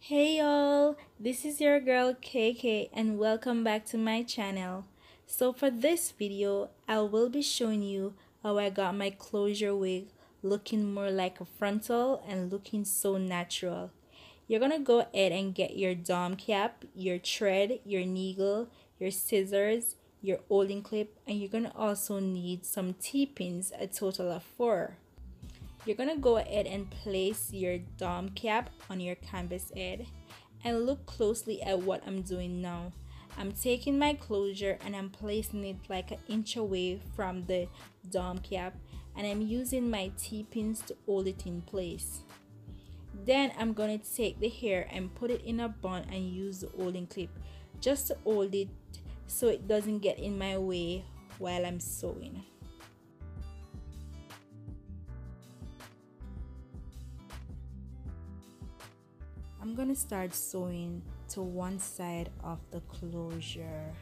Hey y'all, this is your girl KK and welcome back to my channel. So for this video, I will be showing you how I got my closure wig looking more like a frontal and looking so natural. You're gonna go ahead and get your dome cap, your thread, your needle, your scissors, your holding clip, and you're gonna also need some T-pins, a total of 4. You're gonna go ahead and place your dome cap on your canvas head and look closely at what I'm doing now. I'm taking my closure and I'm placing it like an inch away from the dome cap, and I'm using my T-pins to hold it in place. Then I'm gonna take the hair and put it in a bun and use the holding clip just to hold it so it doesn't get in my way while I'm sewing. I'm gonna start sewing to one side of the closure,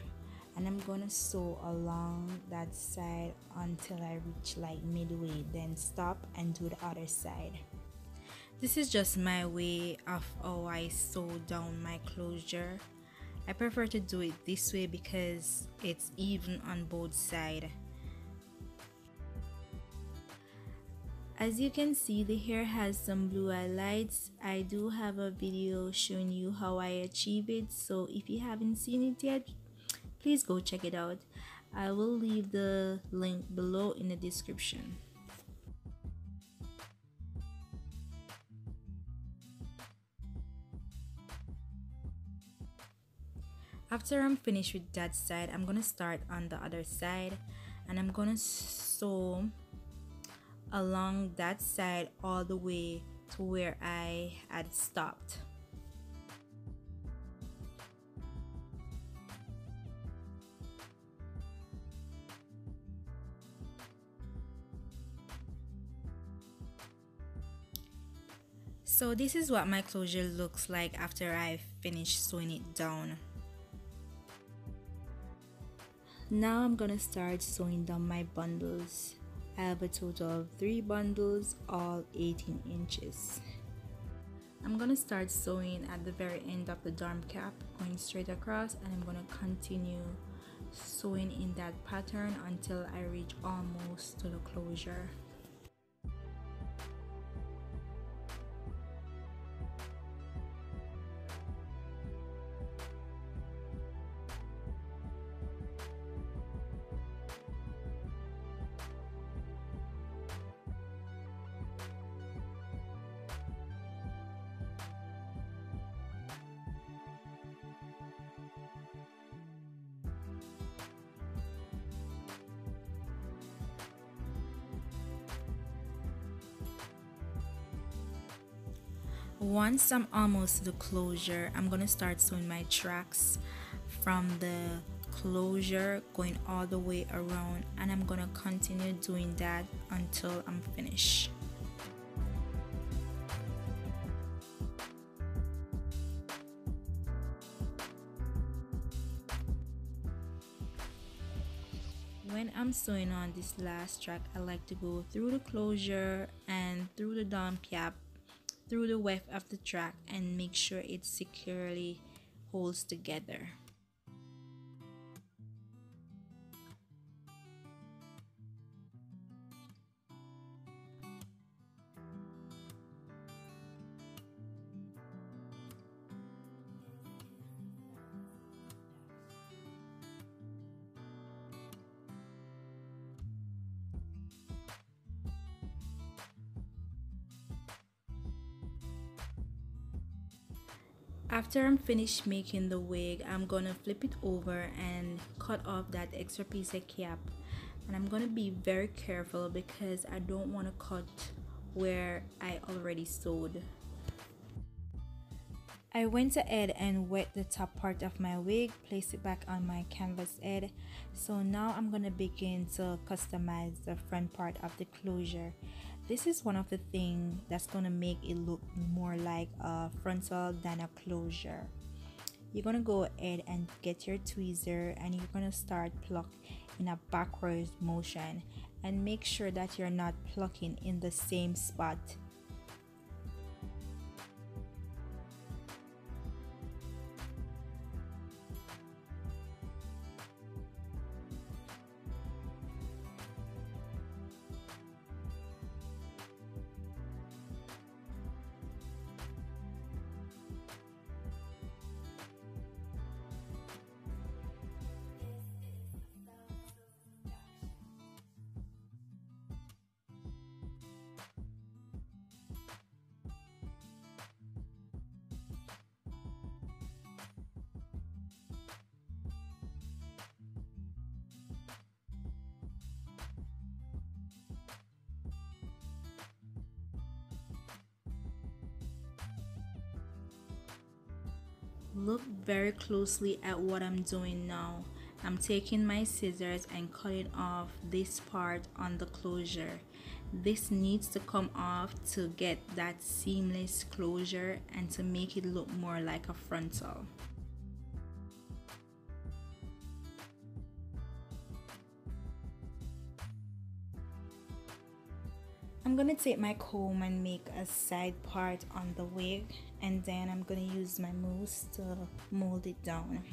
and I'm gonna sew along that side until I reach like midway, then stop and do the other side. This is just my way of how I sew down my closure. I prefer to do it this way because it's even on both sides. As you can see, the hair has some blue highlights. I do have a video showing you how I achieve it, so if you haven't seen it yet, please go check it out. I will leave the link below in the description. After I'm finished with that side, I'm gonna start on the other side, and I'm gonna sew along that side all the way to where I had stopped. So this is what my closure looks like after I finish sewing it down. Now I'm gonna start sewing down my bundles. I have a total of 3 bundles, all 18 inches. I'm gonna start sewing at the very end of the dome cap, going straight across, and I'm gonna continue sewing in that pattern until I reach almost to the closure. Once I'm almost to the closure, I'm gonna start sewing my tracks from the closure going all the way around, and I'm gonna continue doing that until I'm finished. When I'm sewing on this last track, I like to go through the closure and through the dome cap, through the weft of the track, and make sure it securely holds together. After I'm finished making the wig, I'm gonna flip it over and cut off that extra piece of cap, and I'm gonna be very careful because I don't want to cut where I already sewed. I went ahead and wet the top part of my wig, place it back on my canvas head. So now I'm gonna begin to customize the front part of the closure. This is one of the things that's gonna make it look more like a frontal than a closure. You're gonna go ahead and get your tweezer, and you're gonna start pluck in a backwards motion, and make sure that you're not plucking in the same spot. Look very closely at what I'm doing now. I'm taking my scissors and cutting off this part on the closure. This needs to come off to get that seamless closure and to make it look more like a frontal. I'm gonna take my comb and make a side part on the wig, and then I'm gonna use my mousse to mold it down.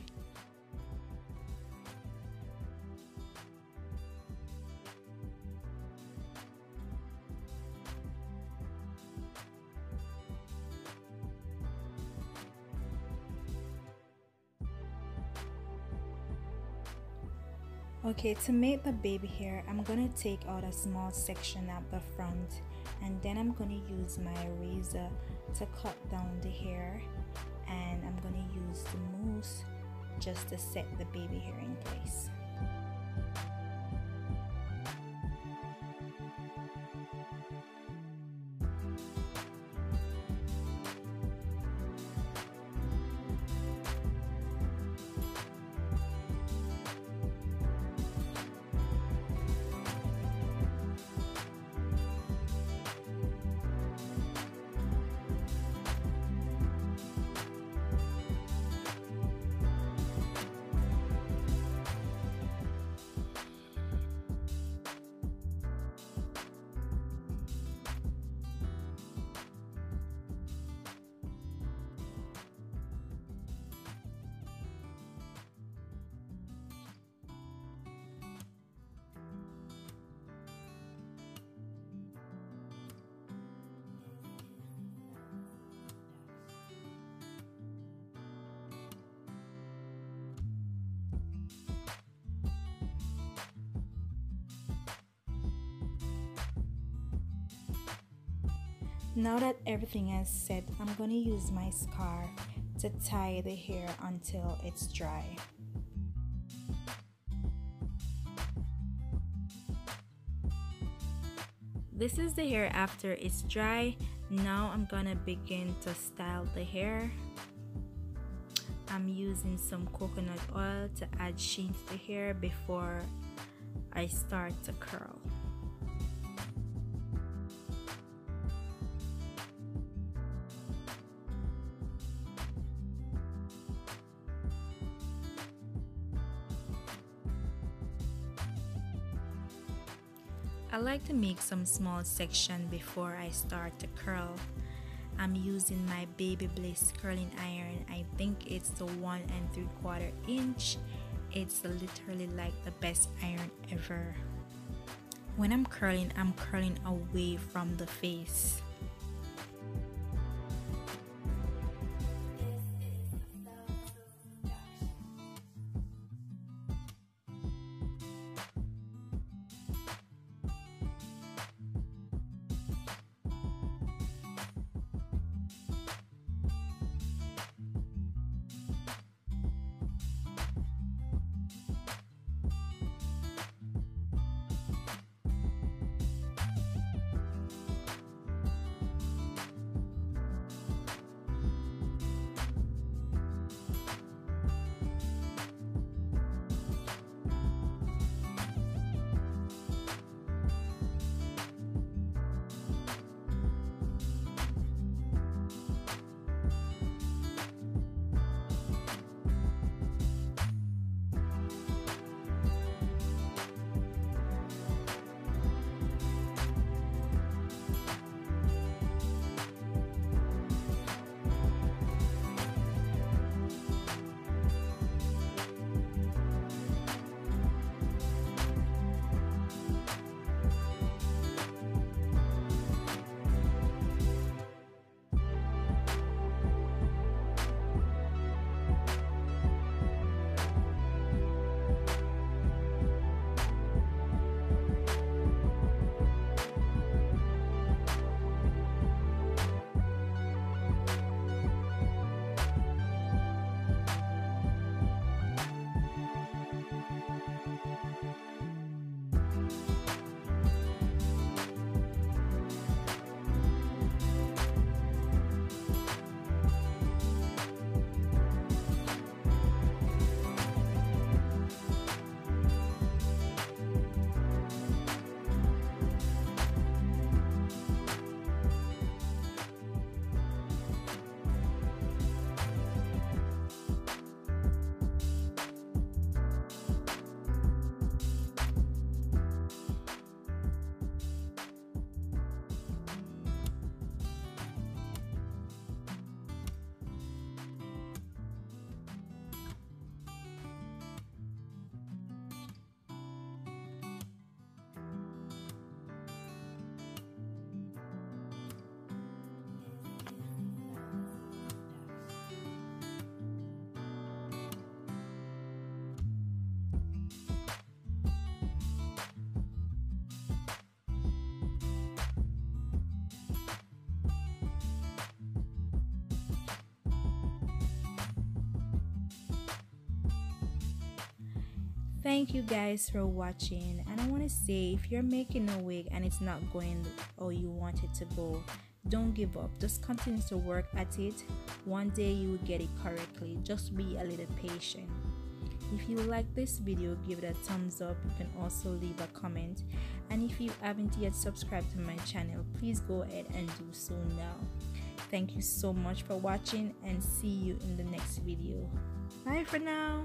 Okay, to make the baby hair, I'm gonna take out a small section at the front, and then I'm gonna use my razor to cut down the hair, and I'm gonna use the mousse just to set the baby hair in place. Now that everything is set, I'm going to use my scarf to tie the hair until it's dry. This is the hair after it's dry. Now I'm gonna begin to style the hair. I'm using some coconut oil to add sheen to the hair before I start to curl. I like to make some small section before I start to curl. I'm using my Baby Bliss curling iron. I think it's the 1 3/4 inch. It's literally like the best iron ever. When I'm curling away from the face. Thank you guys for watching, and I want to say, if you're making a wig and it's not going or you want it to go, don't give up. Just continue to work at it. One day you will get it correctly. Just be a little patient. If you like this video, give it a thumbs up. You can also leave a comment, and if you haven't yet subscribed to my channel, please go ahead and do so now. Thank you so much for watching, and see you in the next video. Bye for now.